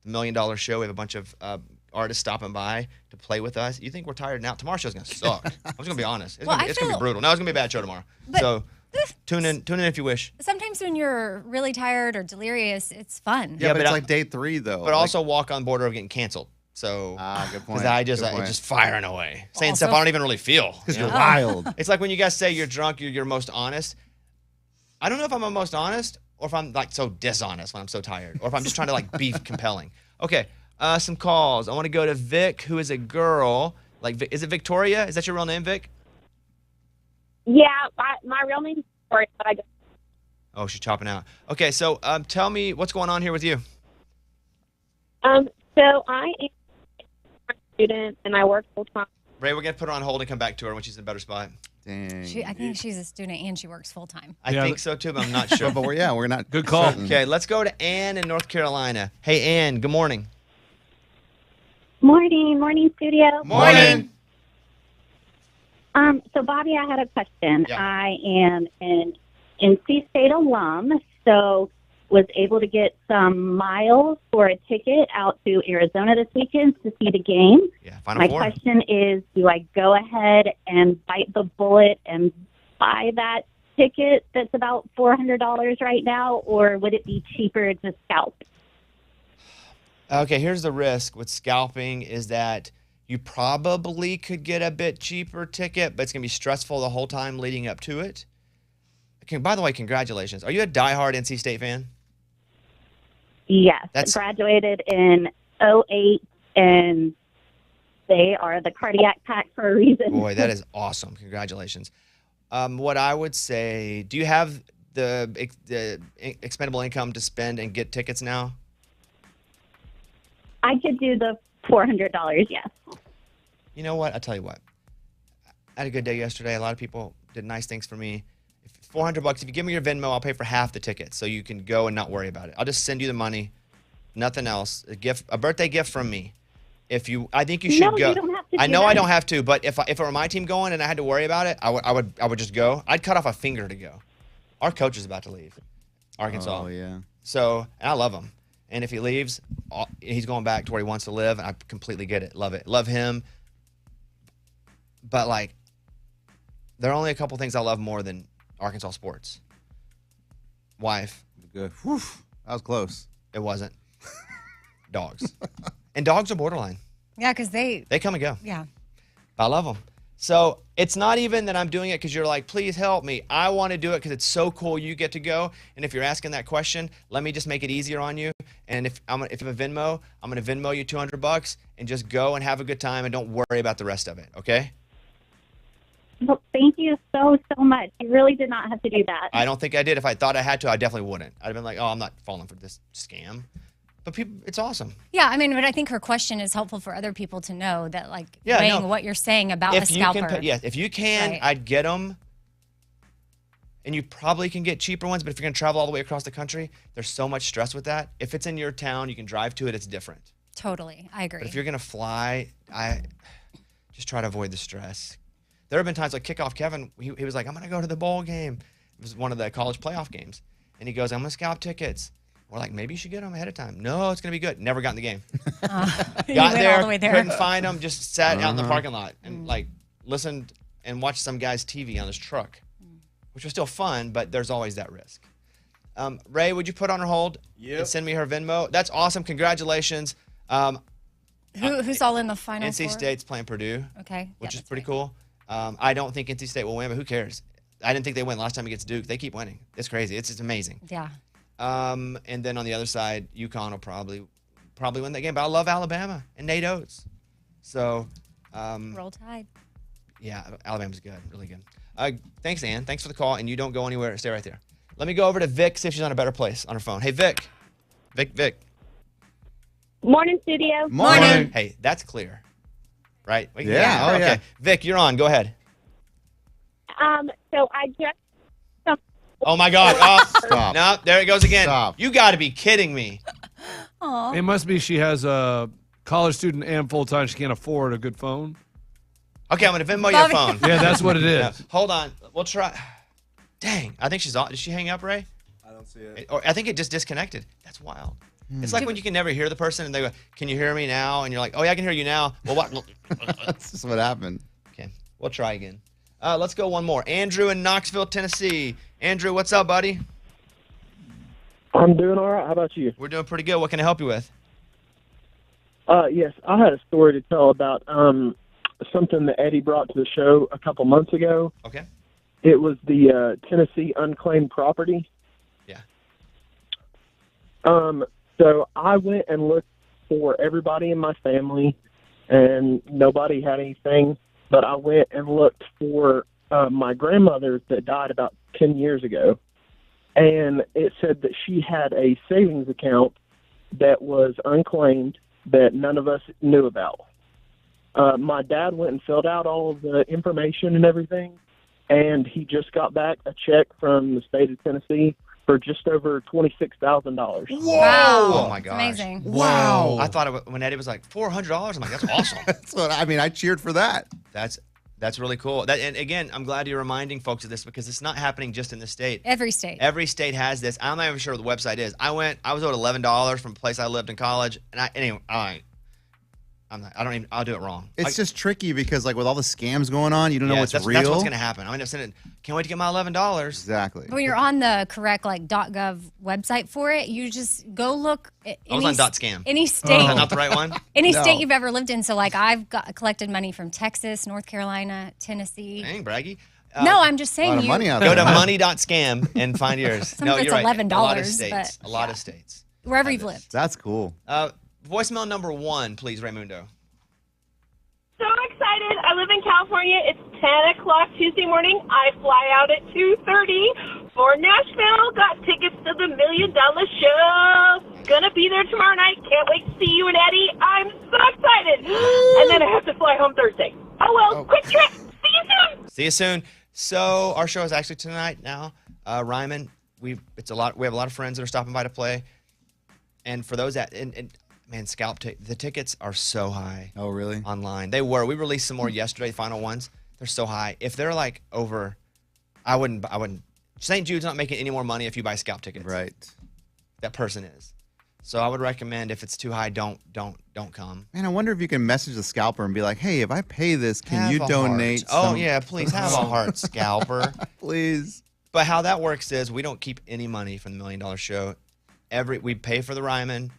the $1 Million Show. We have a bunch of artists stopping by to play with us. You think we're tired now? Tomorrow's show's going to suck. I'm just going to be honest. It's going to be brutal. No, it's going to be a bad show tomorrow. So tune in if you wish. Sometimes when you're really tired or delirious, it's fun. Yeah, but it's like day 3, though. But also walk on border of getting canceled. So, good point. Because I just firing away. Saying stuff I don't even really feel. Because you're wild. It's like when you guys say you're drunk, you're most honest. I don't know if I'm the most honest or if I'm like so dishonest when I'm so tired or if I'm just trying to like be compelling. Okay, some calls. I want to go to Vic, who is a girl. Like, is it Victoria? Is that your real name, Vic? Yeah, my real name is Victoria, but I just... Oh, she's chopping out. Okay, so tell me what's going on here with you. So I am a student and I work full time. Ray, we're going to put her on hold and come back to her when she's in a better spot. Dang. I think she's a student and she works full time. I think so too, but I'm not sure. but we're not. Good call. certain. Okay, let's go to Ann in North Carolina. Hey, Ann, good morning. Morning, studio. Morning. So Bobby, I had a question. Yeah. I am an NC State alum, so was able to get some miles for a ticket out to Arizona this weekend to see the game. Yeah, Final My Four. question is, do I go ahead and bite the bullet and buy that ticket that's about $400 right now, or would it be cheaper to scalp? Okay, here's the risk with scalping is that you probably could get a bit cheaper ticket, but it's going to be stressful the whole time leading up to it. Okay, by the way, congratulations. Are you a diehard NC State fan? Yes, graduated in 2008, and they are the cardiac pack for a reason. Boy, that is awesome. Congratulations. What I would say, do you have the expendable income to spend and get tickets now? I could do the $400, yes. You know what? I'll tell you what. I had a good day yesterday. A lot of people did nice things for me. $400, if you give me your Venmo, I'll pay for half the ticket so you can go and not worry about it. I'll just send you the money, nothing else. A birthday gift from me. I think you should go. You don't have to I know that. I don't have to, but if it were my team going and I had to worry about it, I would just go. I'd cut off a finger to go. Our coach is about to leave, Arkansas. Oh, yeah. So, and I love him. And if he leaves, he's going back to where he wants to live, and I completely get it. Love it. Love him. But, like, there are only a couple things I love more than Arkansas sports. Wife. Good. Whew. That was close. It wasn't. Dogs. And dogs are borderline. Yeah, because they come and go. Yeah. I love them. So it's not even that I'm doing it because you're like, please help me. I want to do it because it's so cool you get to go. And if you're asking that question, let me just make it easier on you. And if you have a Venmo, I'm going to Venmo you $200 and just go and have a good time and don't worry about the rest of it, okay? Well, thank you so much. You really did not have to do that. I don't think I did. If I thought I had to, I definitely wouldn't. I'd have been like, oh, I'm not falling for this scam. But people, it's awesome. Yeah, I mean, but I think her question is helpful for other people to know that, like, Yeah, weighing no. what you're saying about a scalper. If you can, Right. I'd get them. And you probably can get cheaper ones, but if you're going to travel all the way across the country, there's so much stress with that. If it's in your town, you can drive to it, it's different. Totally, I agree. But if you're going to fly, I just try to avoid the stress. There have been times like kickoff Kevin, he was like, I'm going to go to the bowl game. It was one of the college playoff games. And he goes, I'm going to scalp tickets. We're like, maybe you should get them ahead of time. No, it's going to be good. Never got in the game. Got there, all the way there. couldn't find them, just sat out in the parking lot and like listened and watched some guy's TV on his truck, which was still fun, but there's always that risk. Ray, would you put on her hold and send me her Venmo? That's awesome. Congratulations. Who's all in the final NC four? State's playing Purdue, Okay. which is that's pretty right. cool. I don't think NC State will win, but who cares? I didn't think they win last time against Duke. They keep winning. It's crazy. It's amazing. Yeah. And then on the other side, UConn will probably win that game. But I love Alabama and Nate Oates. So, Roll Tide. yeah, Alabama's good, really good. Thanks, Ann. Thanks for the call. And you don't go anywhere. Stay right there. Let me go over to Vic, see if she's on a better place on her phone. Hey, Vic. Vic. Morning, studio. Morning. Hey, that's clear. Right? Yeah. Oh, okay. yeah. Vic, you're on. Go ahead. So I just... Oh, my God. Oh, Stop. no, there it goes again. Stop. You got to be kidding me. Aw. It must be she has a college student and full-time. She can't afford a good phone. Okay, I'm going to Venmo your Bobby. phone. Yeah, that's what it is. Yeah. Hold on. We'll try. Dang. I think she's on. Did she hang up, Ray? I don't see it. Or I think it just disconnected. That's wild. It's like when you can never hear the person and they go, "Can you hear me now?" And you're like, "Oh yeah, I can hear you now." Well, what? That's just what happened. Okay, we'll try again. Let's go one more. Andrew in Knoxville, Tennessee. Andrew, what's up, buddy? I'm doing all right. How about you? We're doing pretty good. What can I help you with? Yes, I had a story to tell about something that Eddie brought to the show a couple months ago. Okay. It was the Tennessee Unclaimed Property. Yeah. So I went and looked for everybody in my family, and nobody had anything. But I went and looked for my grandmother that died about 10 years ago. And it said that she had a savings account that was unclaimed that none of us knew about. My dad went and filled out all of the information and everything, and he just got back a check from the state of Tennessee for just over $26,000. Wow. Oh, my It's gosh. amazing. Wow. I thought when Eddie was like $400, I'm like, that's awesome. That's what I cheered for that. That's really cool. And again, I'm glad you're reminding folks of this because it's not happening just in the state. Every state. Every state has this. I'm not even sure what the website is. I was owed $11 from a place I lived in college, and I'll do it wrong. It's just tricky because like with all the scams going on, you don't know what's real. That's what's gonna happen. I'm gonna send it. Can't wait to get my $11. Exactly. When you're on the correct .gov website for it, you just go look. I was on .scam. Any state, Is that not the right one? any No. state you've ever lived in. So like I've collected money from Texas, North Carolina, Tennessee. Dang, braggy. No, I'm just A lot saying of money out Go there. to money.scam and find yours. Some No, of it's you're right. $11, A lot of states. but- A lot of states. wherever you've lived. That's cool. Voicemail number 1, please, Raymundo. So excited. I live in California. It's 10 o'clock Tuesday morning. I fly out at 2:30 for Nashville. Got tickets to the $1 Million Show. Gonna be there tomorrow night. Can't wait to see you and Eddie. I'm so excited. And then I have to fly home Thursday. Oh, well. Quick trip. See you soon. See you soon. So our show is actually tonight now. Ryman, we have a lot of friends that are stopping by to play. And for those that man, the tickets are so high. Oh, really? Online. They were. We released some more yesterday, final ones. They're so high. If they're like over, I wouldn't. St. Jude's not making any more money if you buy scalp tickets. Right. That person is. So I would recommend if it's too high, don't come. Man, I wonder if you can message the scalper and be like, hey, if I pay this, can Have you a donate heart. some? Oh, yeah, please have a heart, scalper. Please. But how that works is we don't keep any money from the $1 Million Show. We pay for the Ryman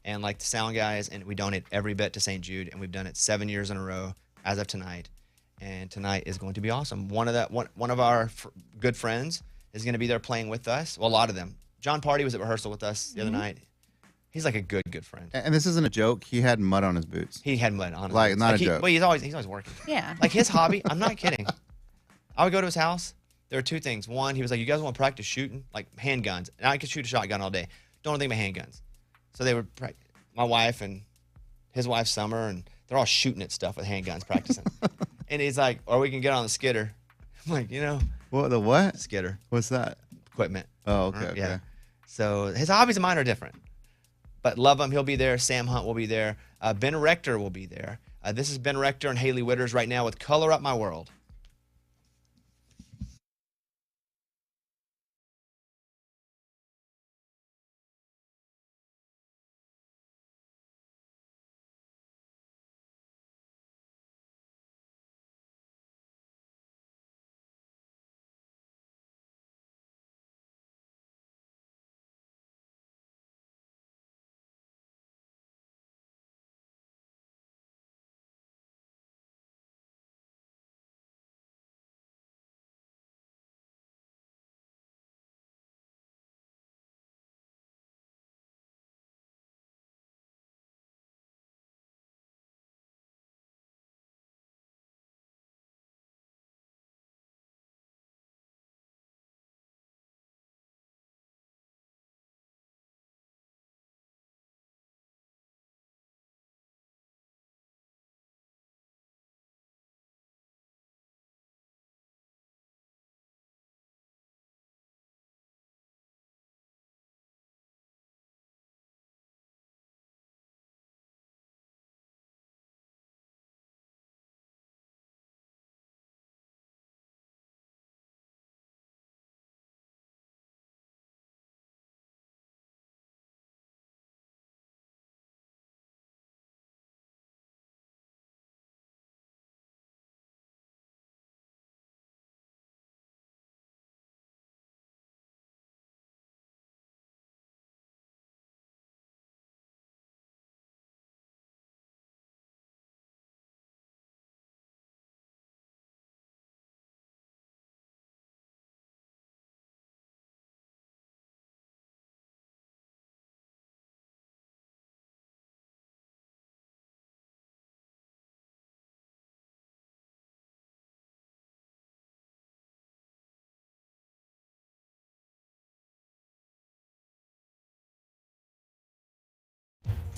and like the sound guys, and we donate every bit to St. Jude, and we've done it 7 years in a row as of tonight. And tonight is going to be awesome. One of our good friends is going to be there playing with us. Well, a lot of them. John Party was at rehearsal with us the other night. He's like a good friend. And this isn't a joke. He had mud on his boots. He had mud on his Like, boots. not a joke. But he's always working. Yeah. Like his hobby, I'm not kidding. I would go to his house. There are two things. One, he was like, you guys want to practice shooting? Like handguns. And I could shoot a shotgun all day. Don't know anything about handguns. So they would practice. My wife and his wife, Summer, and they're all shooting at stuff with handguns practicing. And he's like, or we can get on the skidder. I'm like, What, the what? skidder What's that? equipment. Oh, okay. Right? Okay. Yeah. So his hobbies and mine are different. But love him. He'll be there. Sam Hunt will be there. Ben Rector will be there. This is Ben Rector and Haley Witters right now with Color Up My World.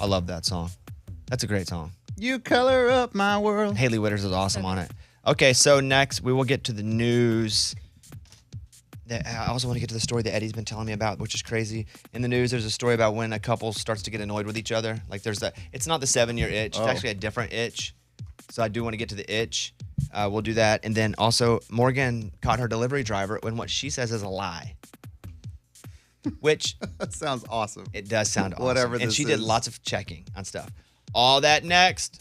I love that song. That's a great song. You color up my world. Haley Witters is awesome on it. Okay, so next we will get to the news. I also want to get to the story that Eddie's been telling me about, which is crazy. In the news, there's a story about when a couple starts to get annoyed with each other. Like there's that. It's not the 7-year itch. It's actually a different itch. So I do want to get to the itch. We'll do that. And then also, Morgan caught her delivery driver when what she says is a lie. Which That sounds awesome. it does sound awesome. Whatever And this she did is. lots of checking on stuff. All that next.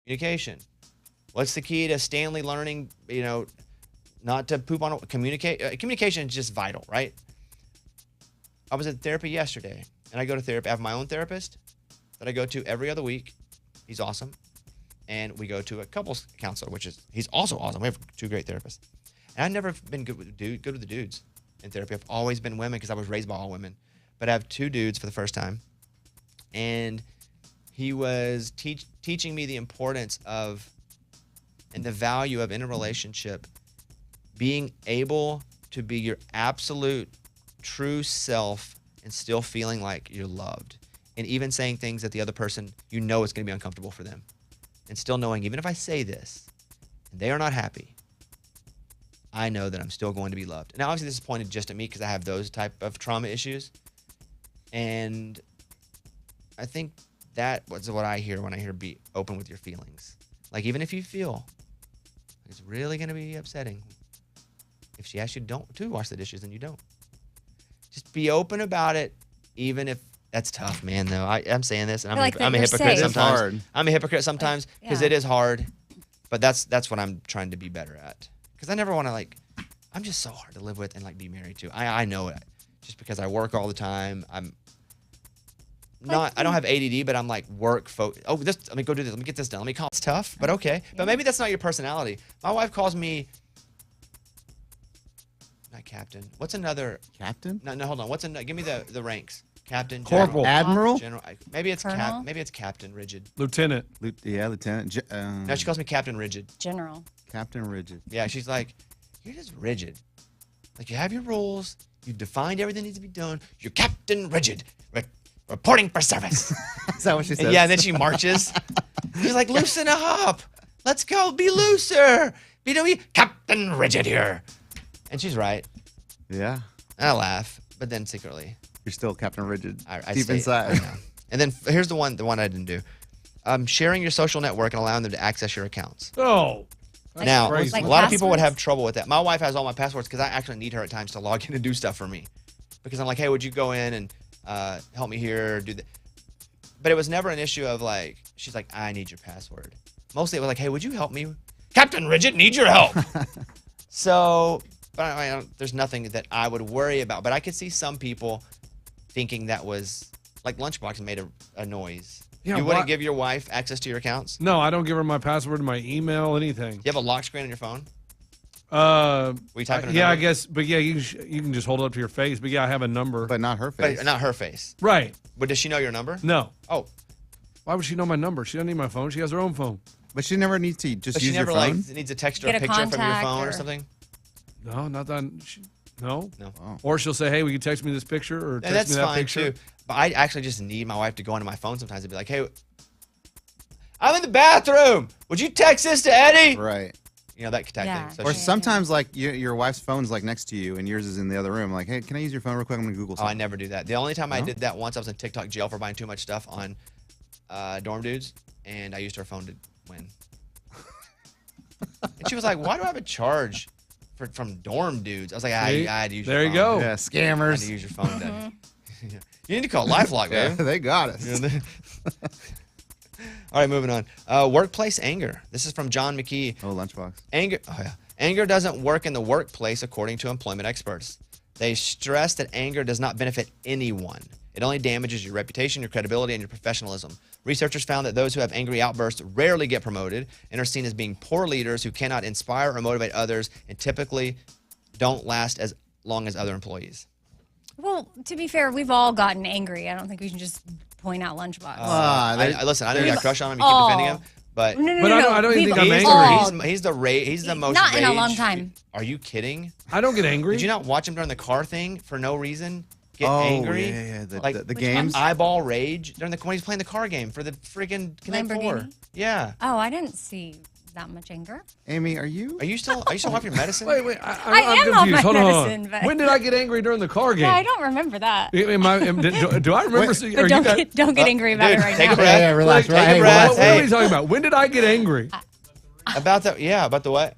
Communication. What's the key to Stanley learning, not to poop on communicate? Communication is just vital, right? I was at therapy yesterday, and I go to therapy. I have my own therapist that I go to every other week. He's awesome. And we go to a couples counselor, he's also awesome. We have 2 great therapists. And I've never been good with the dudes in therapy. I've always been women because I was raised by all women. But I have 2 dudes for the first time. And he was teaching me the importance of and the value of, in a relationship, being able to be your absolute true self and still feeling like you're loved. And even saying things that the other person, it's going to be uncomfortable for them. And still knowing, even if I say this and they are not happy, I know that I'm still going to be loved. Now, obviously, this is pointed just at me because I have those type of trauma issues. And I think that was what I hear when I hear be open with your feelings. Like, even if you feel it's really going to be upsetting, if she asks you to wash the dishes and you don't, just be open about it, even if that's tough, man, though. I'm saying this, and I'm a hypocrite sometimes. I'm a hypocrite sometimes because it is hard, but that's what I'm trying to be better at. Because I never want to, I'm just so hard to live with and, be married to. I know it. Just because I work all the time. I don't have ADD, but I'm work focused. Oh, let me go do this. Let me get this done. Let me call. It's tough, but okay. But maybe that's not your personality. My wife calls me, not captain. What's another? Captain? No, hold on. Give me the ranks. Captain, Corporal, Admiral. General. Maybe it's Captain Rigid. Lieutenant. Lieutenant. No, she calls me Captain Rigid. General. Captain Rigid. Yeah, she's like, you're just rigid. You have your rules. You've defined everything that needs to be done. You're Captain Rigid. Reporting for service. Is that what she says? Yeah, and then she marches. She's like, loosen up. Let's go. Be looser. Be Captain Rigid here. And she's right. Yeah. And I laugh, but then secretly, you're still Captain Rigid. I deep inside. And then here's the one I didn't do. Sharing your social network and allowing them to access your accounts. Oh. Now, crazy. a lot of people would have trouble with that. My wife has all my passwords because I actually need her at times to log in and do stuff for me. Because I'm like, hey, would you go in and help me here, do that? But it was never an issue of she's like, I need your password. Mostly it was like, hey, would you help me? Captain Rigid, need your help. So, but there's nothing that I would worry about. But I could see some people thinking that was, Lunchbox made a noise. Yeah, you wouldn't give your wife access to your accounts? No, I don't give her my password, my email, anything. You have a lock screen on your phone? Were you typing I guess, but yeah, you can just hold it up to your face. But yeah, I have a number. But not her face. But not her face. Right. But does she know your number? No. Oh. Why would she know my number? She doesn't need my phone. She has her own phone. But she never needs to just use your phone? But she never needs a text or a picture from your phone or something? No, not that. No. Oh. Or she'll say, hey, will you text me this picture? Or text me that picture? That's fine, too. But I actually just need my wife to go onto my phone sometimes and be like, hey, I'm in the bathroom. Would you text this to Eddie? Right. That type thing. So or sometimes, your wife's phone's next to you and yours is in the other room. Like, hey, can I use your phone real quick? I'm going to Google something. Oh, I never do that. The only time I did that once, I was in TikTok jail for buying too much stuff on dorm dudes, and I used her phone to win. And she was like, why do I have a charge from dorm dudes? I was like, I had to use your phone. There you go. Yeah, scammers. I had to use your phone then. You need to call LifeLock, man. They got us. All right, moving on. Workplace anger. This is from John McKee. Oh, Lunchbox. Anger doesn't work in the workplace, according to employment experts. They stress that anger does not benefit anyone. It only damages your reputation, your credibility, and your professionalism. Researchers found that those who have angry outbursts rarely get promoted and are seen as being poor leaders who cannot inspire or motivate others and typically don't last as long as other employees. Well, to be fair, we've all gotten angry. I don't think we can just point out Lunchbox. Listen, I know you got a crush on him. You keep defending him, but no. I don't even think I'm angry. He's the most not rage. in a long time. Are you kidding? I don't get angry. Did you not watch him during the car thing for no reason? Get angry? Yeah. The games. Eyeball rage during when he's playing the car game for the freaking Connect 4. Yeah. Oh, I didn't see that much anger. Amy, are you still off your medicine? Wait. I'm confused. off my Hold medicine. on. But... When did I get angry during the car game? Yeah, I don't remember that. Do I remember? But don't get angry about it right take now. a breath. Yeah, relax. Take a breath. What are we talking about? When did I get angry? About the what?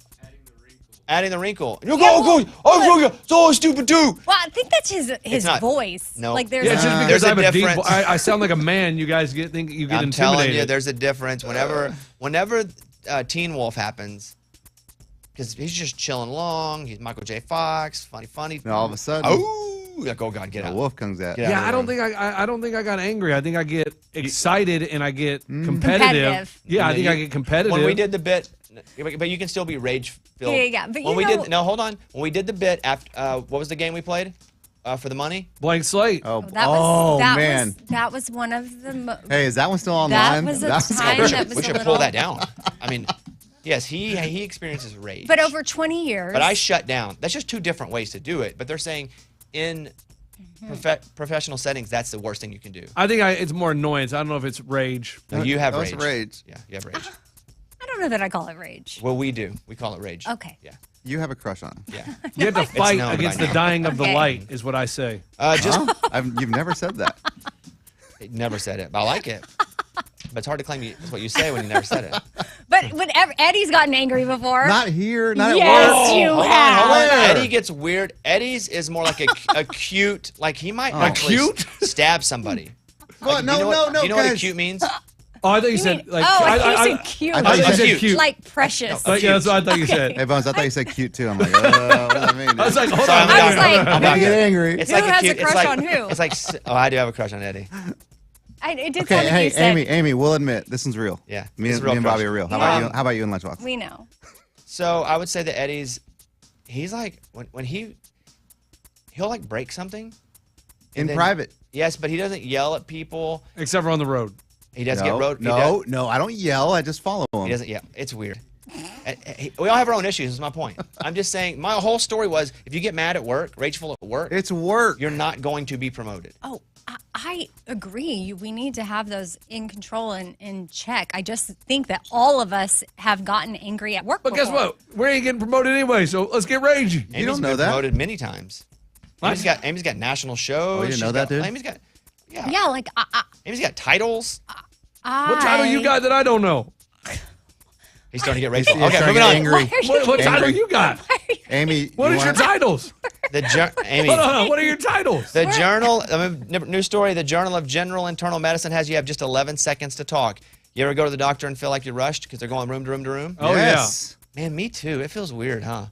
Adding the wrinkle. You go. Oh, stupid dude. Well, think that's his not- voice. no. Like there's Yeah, it's just a- because There's I a have a deep. difference. I sound like a man. You guys think you get I'm intimidated. telling you, there's a difference. Whenever Teen Wolf happens, because he's just chilling along. He's Michael J. Fox, funny. And all of a sudden, Like, oh God, get the out. wolf comes out. Get out. Yeah, I don't think I got angry. I think I get excited and I get competitive. Competitive. Yeah, I And think then I get competitive. When we did the bit, but you can still be rage filled. Yeah. But When you we know, did, no, hold on. When we did the bit after, what was the game we played for the money? Blank slate. Oh, man. That was one of the. Hey, is that one still That online? was a That's time great. that was We a should little. pull that down. I mean, yes, he experiences rage. But over 20 years. But I shut down. That's just two different ways to do it. But they're saying in professional settings, that's the worst thing you can do. I think it's more annoyance. I don't know if it's rage. No, you have That's rage. rage. Yeah, you have rage. I don't know that I call it rage. Well, we do. We call it rage. Okay. Yeah. You have a crush on him. Yeah. You have to fight known against by the now. dying of the Okay. light, is what I say. Just You've never said that. never said it, but I like it. But it's hard to claim that's what you say when you never said it. But Eddie's gotten angry before. Not here. Not Yes, at work. you Hold on, have. hold on. Where? Eddie gets weird. Eddie's is more like a cute, like he might actually cute? stab somebody. What? Do you know what No, you know what guys. cute means? Oh, I thought you You said mean- like. I thought you said cute. I I thought you thought you said said cute. Like precious. Yeah, that's what I thought you said. Hey, Bones, I thought you said cute too. I'm like, what does that mean? I was like, hold Sorry, on. I'm I was like, I'm I'm not get good. angry. It's Who like has a cute. crush it's like, on who? It's like, I do have a crush on Eddie. It did Okay, sound like hey, you said, Amy, we'll admit this one's real. Yeah, me it's and, a real me and crush. Bobby are real. How Yeah. about you? How about you and Lunchbox? we know. So I would say that he's like when he'll like break something In then- private. Yes, but he doesn't yell at people. Except for on the road. He does no, get road. no, I don't yell. I just follow him. He doesn't. Yeah, it's weird. We all have our own issues. Is my point. I'm just saying. My whole story was: if you get mad at work, rageful at work, It's work. you're not going to be promoted. Oh, I agree. We need to have those in control and in check. I just think that all of us have gotten angry at work But guess before. what? We ain't getting promoted anyway, so let's get ragey. Amy's don't know been that? promoted many times. What? Amy's got national shows. Oh, you didn't She's know that, got, dude? Amy's got. Yeah. Yeah, like Amy's got titles. What title you got that I don't know? He's starting to get rageful. He's Okay, starting moving to on. get angry. What title Angry. you got? Amy, What you is your wanna- titles? Amy. Hold on, what are your titles? The journal, new story, the Journal of General Internal Medicine has you have just 11 seconds to talk. You ever go to the doctor and feel like you're rushed because they're going room to room to room? Oh, Yes. Man, me too. It feels weird, huh?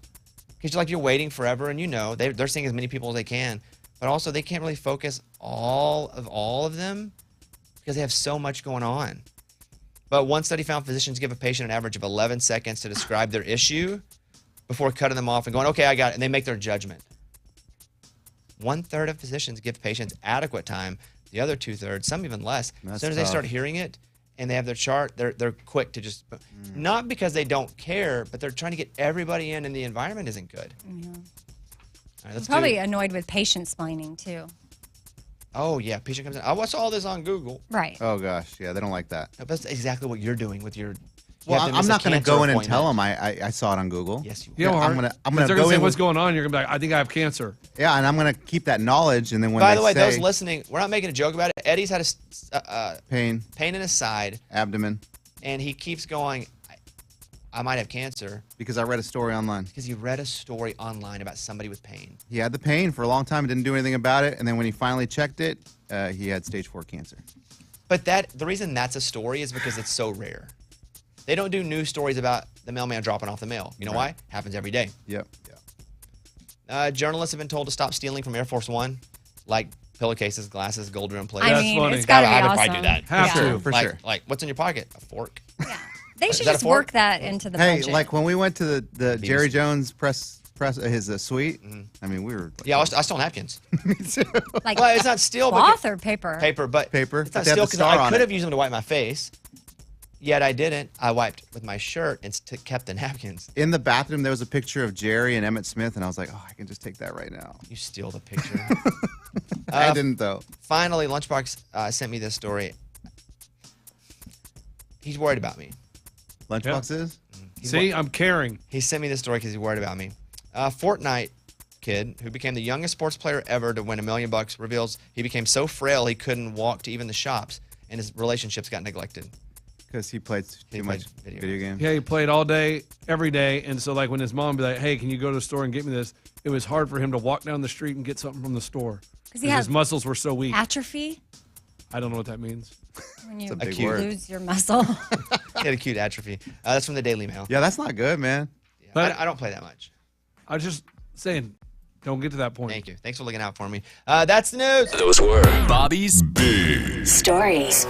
Because you're waiting forever, and they're seeing as many people as they can, but also they can't really focus all of them because they have so much going on. But one study found physicians give a patient an average of 11 seconds to describe their issue before cutting them off and going, okay, I got it, and they make their judgment. 1/3 of physicians give patients adequate time. The other 2/3, some even less. As That's soon as they tough. start hearing it and they have their chart, they're quick to just, not because they don't care, but they're trying to get everybody in and the environment isn't good. All right, let's probably do, annoyed with patient splaining too. oh yeah, patient comes in. I watched all this on Google. Right. Oh gosh, yeah, they don't like that. No, that's exactly what you're doing with your. you Well, have to I'm miss a not going to cancer go in and appointment. tell them I saw it on Google. Yes, you. You know, I'm Art, gonna they're go say in what's with- going on. You're gonna be like, I think I have cancer. Yeah, and I'm going to keep that knowledge, and then when By they the way, say those listening, we're not making a joke about it. Eddie's had a pain, pain in his side, abdomen, and he keeps going, I might have cancer, because I read a story online. because he read a story online about somebody with pain. He had the pain for a long time, didn't do anything about it, and then when he finally checked it, he had stage 4 cancer. But the reason that's a story is because it's so rare. They don't do news stories about the mailman dropping off the mail. You know why? Happens every day. Yep. Journalists have been told to stop stealing from Air Force One, like pillowcases, glasses, gold rim plates. I That's mean, funny. it's got to be I would awesome. probably do that. Have Yeah. to. For like, sure. Like, what's in your pocket? A fork. They Is should that a just fork? work that into the Hey, budget. like when we went to the Bees. Jerry Jones press his suite, I mean, we were. Yeah, I stole napkins. Me too. like Well, it's not steel, cloth but or paper. paper, but Paper, It's but not they have steel the because star I on could it. have used them to wipe my face. Yet I didn't. I wiped with my shirt and kept the napkins. In the bathroom, there was a picture of Jerry and Emmett Smith, and I was like, oh, I can just take that right now. You steal the picture. I didn't, though. Finally, Lunchbox sent me this story. He's worried about me. Lunchbox is? See, I'm caring. He sent me this story because he's worried about me. Fortnite kid who became the youngest sports player ever to win $1 million reveals he became so frail he couldn't walk to even the shops, and his relationships got neglected. Because he played too much video games. Yeah, he played all day, every day, and so like when his mom would be like, "Hey, can you go to the store and get me this?" it was hard for him to walk down the street and get something from the store. Because he has his muscles were so weak. atrophy I don't know what that means. when you big word. lose your muscle. He had acute atrophy. That's from the Daily Mail. Yeah, that's not good, man. Yeah, But- I don't play that much. I was just saying, don't get to that point. Thank you. Thanks for looking out for me. That's the news. Those were Bobby's Big Stories.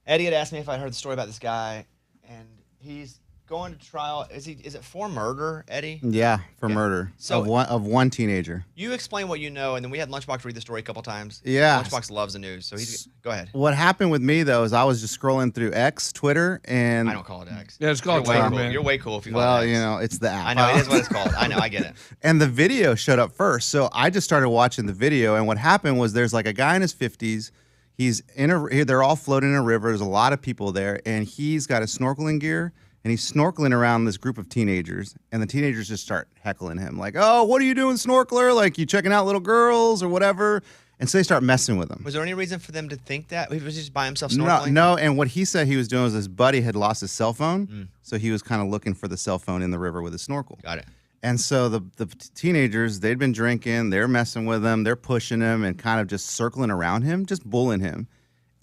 Eddie had asked me if I heard the story about this guy, and he's going to trial. Is it for murder, Eddie? Yeah, for murder. So- of one teenager. You explain what you know, and then we had Lunchbox read the story a couple times. Yeah. Lunchbox loves the news, so go ahead. What happened with me though is I was just scrolling through X, Twitter, and I don't call it X. Yeah, it's called You're way Twitter, cool. man. You're way cool if you call it X. it's the app. I know, it is what it's called. I know, I get it. And the video showed up first, so I just started watching the video. And what happened was there's like a guy in his 50s. He's they're all floating in a river. There's a lot of people there, and he's got his snorkeling gear. And he's snorkeling around this group of teenagers, and the teenagers just start heckling him, like, "Oh, what are you doing, snorkeler? Like, you checking out little girls or whatever?" And so they start messing with him. Was there any reason for them to think that? He was just by himself snorkeling? No. And what he said he was doing was his buddy had lost his cell phone, so he was kind of looking for the cell phone in the river with his snorkel. Got it. And so the teenagers, they'd been drinking, they're messing with him, they're pushing him and kind of just circling around him, just bullying him.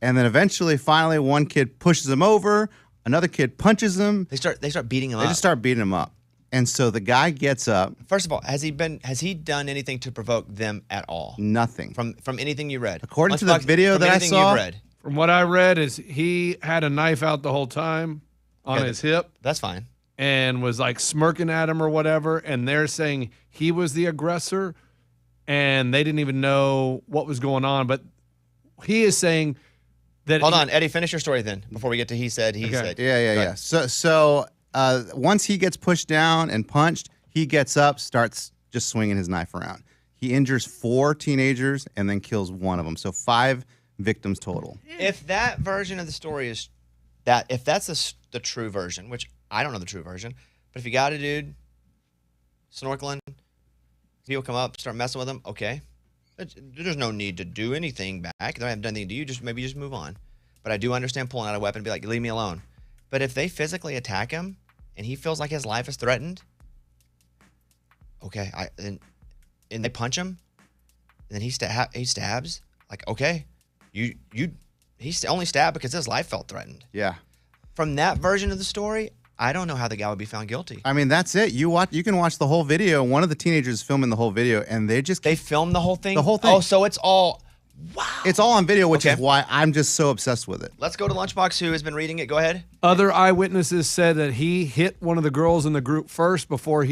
And then eventually, finally, one kid pushes him over. Another kid punches him. They start beating him up. They just start beating him up. And so the guy gets up. First of all, has he done anything to provoke them at all? Nothing. From anything you read? According to the Lunchbox, video from that I anything saw- you've read. From what I read is he had a knife out the whole time on Okay, his hip That's fine. and was like smirking at him or whatever. And they're saying he was the aggressor and they didn't even know what was going on. But he is saying that. Hold on, Eddie, finish your story then before we get to he said. Okay. Yeah. So once he gets pushed down and punched, he gets up, starts just swinging his knife around. He injures 4 teenagers and then kills one of them. So 5 victims total. If that version of the story is that, if that's the true version, which I don't know the true version, but if you got a dude snorkeling, people come up, start messing with him, okay. There's no need to do anything back. They haven't done anything to you. Maybe just move on. But I do understand pulling out a weapon and be like, leave me alone. But if they physically attack him and he feels like his life is threatened, okay, and they punch him, and then he stabs. Like, okay, he's only stabbed because his life felt threatened. Yeah. From that version of the story, I don't know how the guy would be found guilty. I mean, that's it. You can watch the whole video. One of the teenagers filming the whole video, and they filmed the whole thing? The whole thing. Oh, so it's all, wow. It's all on video, which Okay. is why I'm just so obsessed with it. Let's go to Lunchbox, who has been reading it. Go ahead. Other eyewitnesses said that he hit one of the girls in the group first before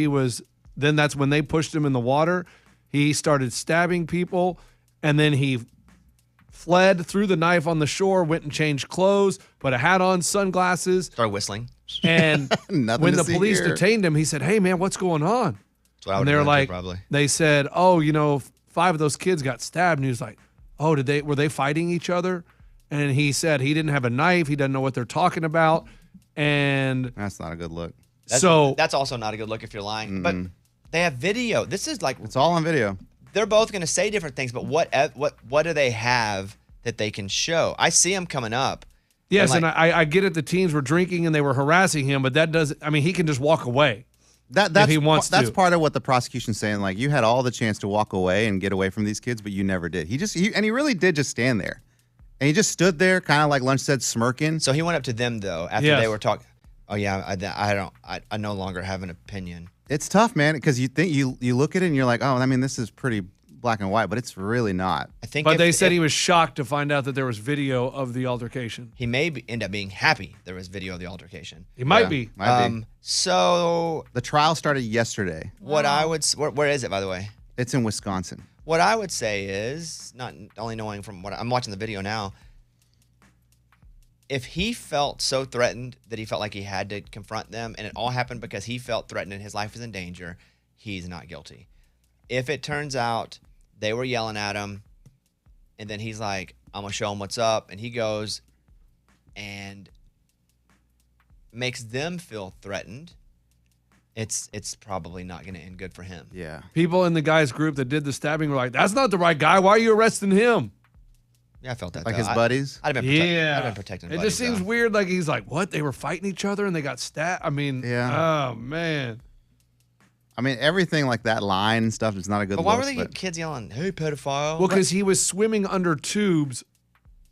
then that's when they pushed him in the water. He started stabbing people, and then he fled, threw the knife on the shore, went and changed clothes, put a hat on, sunglasses. Started whistling. And Nothing when to the see police here. detained him, he said, "Hey, man, what's going on?" That's what I And would they were have done like, too, probably. they said, "Oh, 5 of those kids got stabbed." And he was like, "Oh, were they fighting each other?" And he said he didn't have a knife. He doesn't know what they're talking about. And That's not a good look. That's also not a good look if you're lying. But they have video. This is like, It's all on video. they're both going to say different things, but what do they have that they can show? I see them coming up. yes, And and I get it. The teens were drinking and they were harassing him, but that doesn't. I mean, he can just walk away. That's he wants that's to. part of what the prosecution's saying. Like, you had all the chance to walk away and get away from these kids, but you never did. He really did just stand there, and he just stood there, kind of like Lunch said, smirking. So he went up to them though after Yes. they were talking. Oh yeah, I no longer have an opinion. It's tough, man, because you think you look at it and you're like, oh, I mean, this is pretty black and white, but it's really not. I think, But they said he was shocked to find out that there was video of the altercation. he may end up being happy there was video of the altercation. He might Yeah, be. might be. So The trial started yesterday. what I would where is it, by the way? It's in Wisconsin. What I would say is, not only knowing from what I'm watching the video now, if he felt so threatened that he felt like he had to confront them, and it all happened because he felt threatened and his life was in danger, he's not guilty. If it turns out they were yelling at him, and then he's like, I'm going to show him what's up, and he goes and makes them feel threatened, it's probably not going to end good for him. Yeah. People in the guy's group that did the stabbing were like, "That's not the right guy. Why are you arresting him?" Yeah, I felt that. Like though. his buddies? I'd have been I'd have been protecting It buddies, just seems though. weird. Like he's like, "What? They were fighting each other and they got stabbed." I mean, Yeah. Oh man. I mean, everything like that line and stuff is not a good But why look. were the kids yelling, "Hey, pedophile"? Well, because he was swimming under tubes,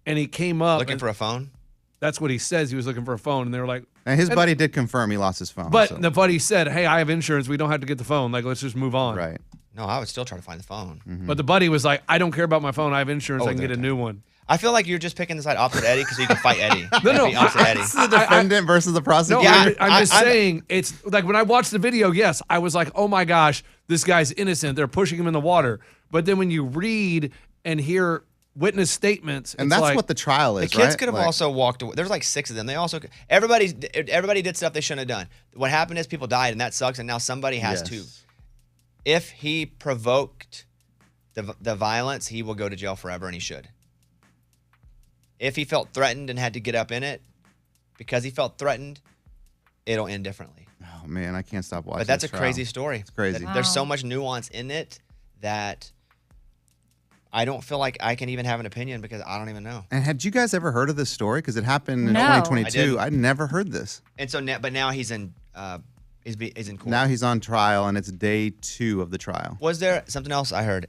and he came up Looking and for a phone? That's what he says. He was looking for a phone, and they were like, And his buddy did confirm he lost his phone. But so. the buddy said, "Hey, I have insurance. We don't have to get the phone. Like, let's just move on." Right. No, I would still try to find the phone. But the buddy was like, "I don't care about my phone. I have insurance. Oh, I can get a okay. new one." I feel like you're just picking the side opposite Eddie because you can fight Eddie. No. Opposite Eddie. It's the defendant versus the No, prosecutor. I'm just saying, it's like when I watched the video, yes, I was like, oh my gosh, this guy's innocent. They're pushing him in the water. But then when you read and hear witness statements, and it's that's like, what the trial is, The kids right? could have also walked away. There's like 6 of them. They also everybody did stuff they shouldn't have done. What happened is people died, and that sucks. And now somebody has to. If he provoked the violence, he will go to jail forever, and he should. If he felt threatened and had to get up in it because he felt threatened, it'll end differently. Oh man, I can't stop watching. But that's a this trial. crazy story. It's crazy. There's so much nuance in it that I don't feel like I can even have an opinion because I don't even know. And had you guys ever heard of this story? Because it happened in No. 2022. I'd never heard this. And so, but now he's in court. Now he's on trial, and it's day 2 of the trial. Was there something else I heard?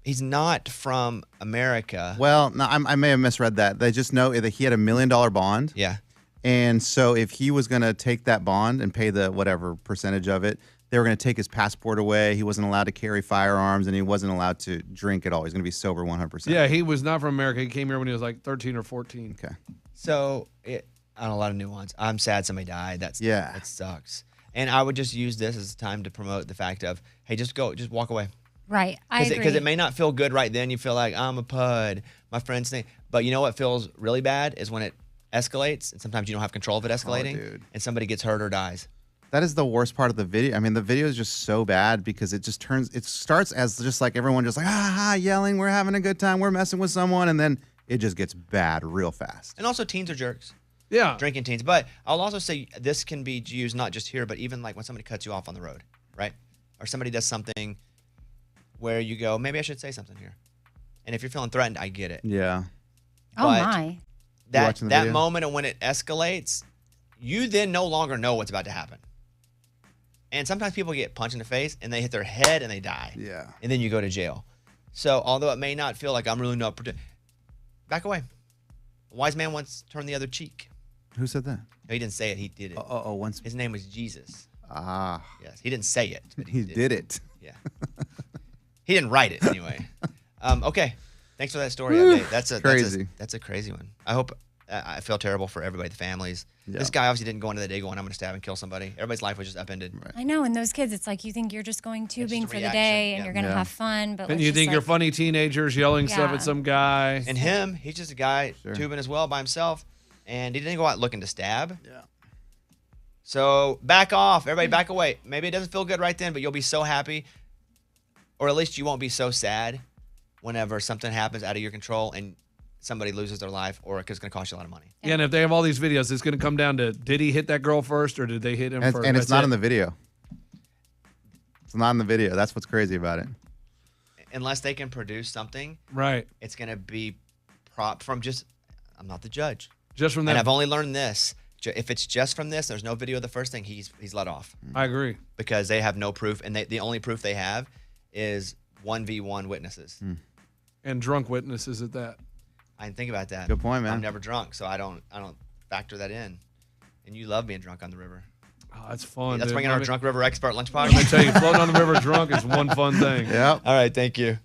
He's not from America. Well, no, I may have misread that. They just know that he had $1 million bond. Yeah. And so if he was going to take that bond and pay the whatever percentage of it, they were going to take his passport away. He wasn't allowed to carry firearms, and he wasn't allowed to drink at all. He's going to be sober 100%. yeah, he was not from America. He came here when he was like 13 or 14. Okay. So on a lot of nuance. I'm sad somebody died. That sucks. And I would just use this as time to promote the fact of, hey, just walk away. Right. I agree. Because it may not feel good right then. You feel like, I'm a pud. My friends think. But you know what feels really bad is when it escalates, and sometimes you don't have control of it escalating, dude. and somebody gets hurt or dies. That is the worst part of the video. I mean, the video is just so bad because it starts as just like everyone just like, yelling, we're having a good time, we're messing with someone, and then it just gets bad real fast. And also teens are jerks. Yeah. Drinking teens. But I'll also say this can be used not just here, but even like when somebody cuts you off on the road, right? Or somebody does something where you go, maybe I should say something here. And if you're feeling threatened, I get it. Yeah. Oh But my. That video? moment and when it escalates, you then no longer know what's about to happen. And sometimes people get punched in the face and they hit their head and they die. Yeah. And then you go to jail. So although it may not feel like I'm really not protected, back away. A wise man once turned the other cheek. Who said that? No, he didn't say it. He did it. Once. His name was Jesus. Ah. Yes. He didn't say it. But He did it. Yeah. He didn't write it anyway. Okay. Thanks for that story update. That's crazy. That's a crazy one. I hope. I feel terrible for everybody, the families. Yeah. This guy obviously didn't go into the day going, I'm going to stab and kill somebody. Everybody's life was just upended. Right. I know, and those kids, it's like you think you're just going tubing just a for the reaction, day and yeah. you're going to have fun, but And let's you just, think like, you're funny teenagers yelling stuff Yeah. at some guy. And him, he's just a guy tubing as well by himself. And he didn't go out looking to stab. Yeah. So back off. Everybody back away. Maybe it doesn't feel good right then, but you'll be so happy. Or at least you won't be so sad whenever something happens out of your control and somebody loses their life or it's going to cost you a lot of money. Yeah, and if they have all these videos, it's going to come down to, did he hit that girl first or did they hit him And, first? and it's That's not it. in the video. It's not in the video. That's what's crazy about it. Unless they can produce something, Right. it's going to be from just, I'm not the judge. Just from And that. I've only learned this. If it's just from this, there's no video of the first thing, he's let off. I agree. Because they have no proof. And the only proof they have is 1v1 witnesses. And drunk witnesses at that. I didn't think about that. Good point, man. I'm never drunk, so I don't factor that in. And you love being drunk on the river. Oh, that's fun. That's dude. bringing our drunk river expert lunchbox. I'm going to tell you, floating on the river drunk is one fun thing. Yep. All right, thank you.